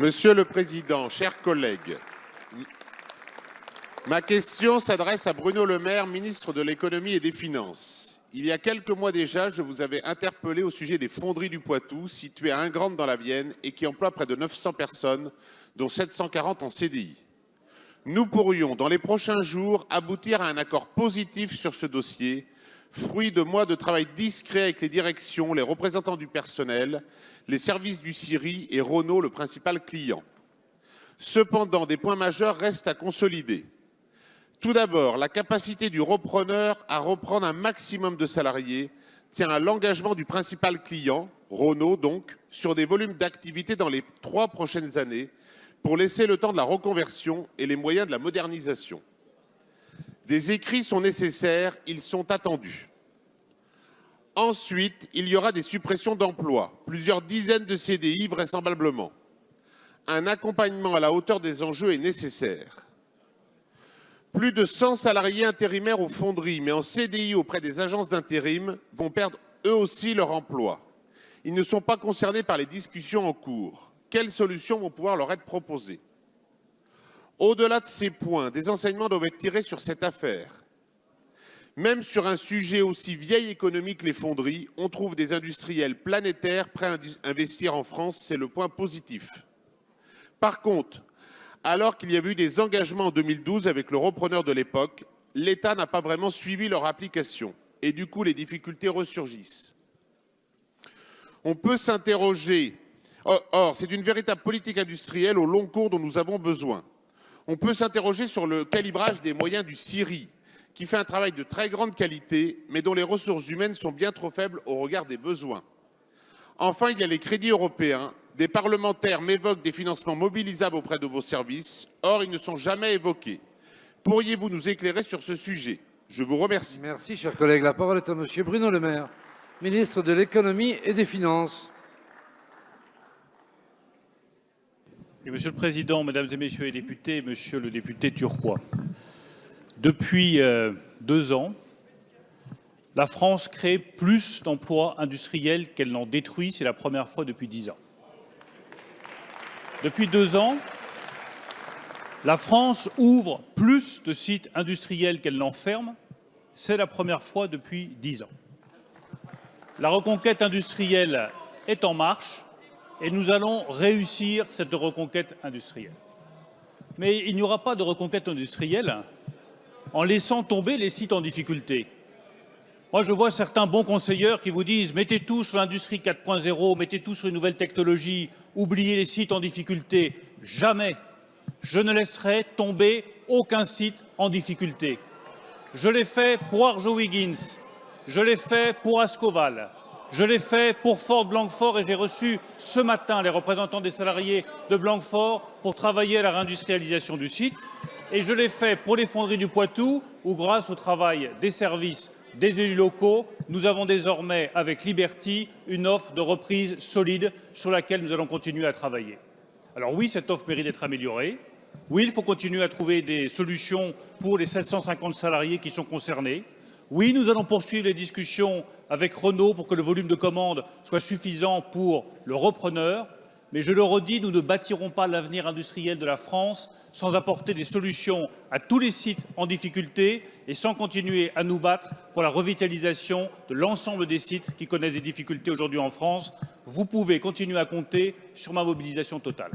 Monsieur le Président, chers collègues, ma question s'adresse à Bruno Le Maire, ministre de l'Économie et des Finances. Il y a quelques mois déjà, je vous avais interpellé au sujet des fonderies du Poitou, situées à Ingrandes dans la Vienne et qui emploient près de 900 personnes, dont 740 en CDI. Nous pourrions, dans les prochains jours, aboutir à un accord positif sur ce dossier, fruit de mois de travail discret avec les directions, les représentants du personnel, les services du CIRI et Renault, le principal client. Cependant, des points majeurs restent à consolider. Tout d'abord, la capacité du repreneur à reprendre un maximum de salariés tient à l'engagement du principal client, Renault donc, sur des volumes d'activité dans les 3 prochaines années pour laisser le temps de la reconversion et les moyens de la modernisation. Des écrits sont nécessaires, ils sont attendus. Ensuite, il y aura des suppressions d'emplois, plusieurs dizaines de CDI vraisemblablement. Un accompagnement à la hauteur des enjeux est nécessaire. Plus de 100 salariés intérimaires aux fonderies, mais en CDI auprès des agences d'intérim, vont perdre eux aussi leur emploi. Ils ne sont pas concernés par les discussions en cours. Quelles solutions vont pouvoir leur être proposées? Au-delà de ces points, des enseignements doivent être tirés sur cette affaire. Même sur un sujet aussi vieille économie que les fonderies, on trouve des industriels planétaires prêts à investir en France, c'est le point positif. Par contre, alors qu'il y a eu des engagements en 2012 avec le repreneur de l'époque, l'État n'a pas vraiment suivi leur application et du coup les difficultés ressurgissent. On peut s'interroger, or c'est d'une véritable politique industrielle au long cours dont nous avons besoin. On peut s'interroger sur le calibrage des moyens du CIRI, qui fait un travail de très grande qualité, mais dont les ressources humaines sont bien trop faibles au regard des besoins. Enfin, il y a les crédits européens. Des parlementaires m'évoquent des financements mobilisables auprès de vos services. Or, ils ne sont jamais évoqués. Pourriez-vous nous éclairer sur ce sujet? Je vous remercie. Merci, cher collègue. La parole est à monsieur Bruno Le Maire, ministre de l'Économie et des Finances. Et Monsieur le Président, Mesdames et Messieurs les députés, Monsieur le député Turquois, depuis 2 ans, la France crée plus d'emplois industriels qu'elle n'en détruit. C'est la première fois depuis 10 ans. Depuis 2 ans, la France ouvre plus de sites industriels qu'elle n'en ferme. C'est la première fois depuis 10 ans. La reconquête industrielle est en marche et nous allons réussir cette reconquête industrielle. Mais il n'y aura pas de reconquête industrielle en laissant tomber les sites en difficulté. Moi, je vois certains bons conseillers qui vous disent « mettez tout sur l'industrie 4.0, mettez tout sur les nouvelles technologies, oubliez les sites en difficulté ». Jamais je ne laisserai tomber aucun site en difficulté. Je l'ai fait pour Arjowiggins, je l'ai fait pour Ascoval, je l'ai fait pour Ford Blanquefort et j'ai reçu ce matin les représentants des salariés de Blanquefort pour travailler à la réindustrialisation du site. Et je l'ai fait pour les fonderies du Poitou, où grâce au travail des services, des élus locaux, nous avons désormais, avec Liberty, une offre de reprise solide sur laquelle nous allons continuer à travailler. Alors oui, cette offre mérite d'être améliorée. Oui, il faut continuer à trouver des solutions pour les 750 salariés qui sont concernés. Oui, nous allons poursuivre les discussions avec Renault pour que le volume de commandes soit suffisant pour le repreneur. Mais je le redis, nous ne bâtirons pas l'avenir industriel de la France sans apporter des solutions à tous les sites en difficulté et sans continuer à nous battre pour la revitalisation de l'ensemble des sites qui connaissent des difficultés aujourd'hui en France. Vous pouvez continuer à compter sur ma mobilisation totale.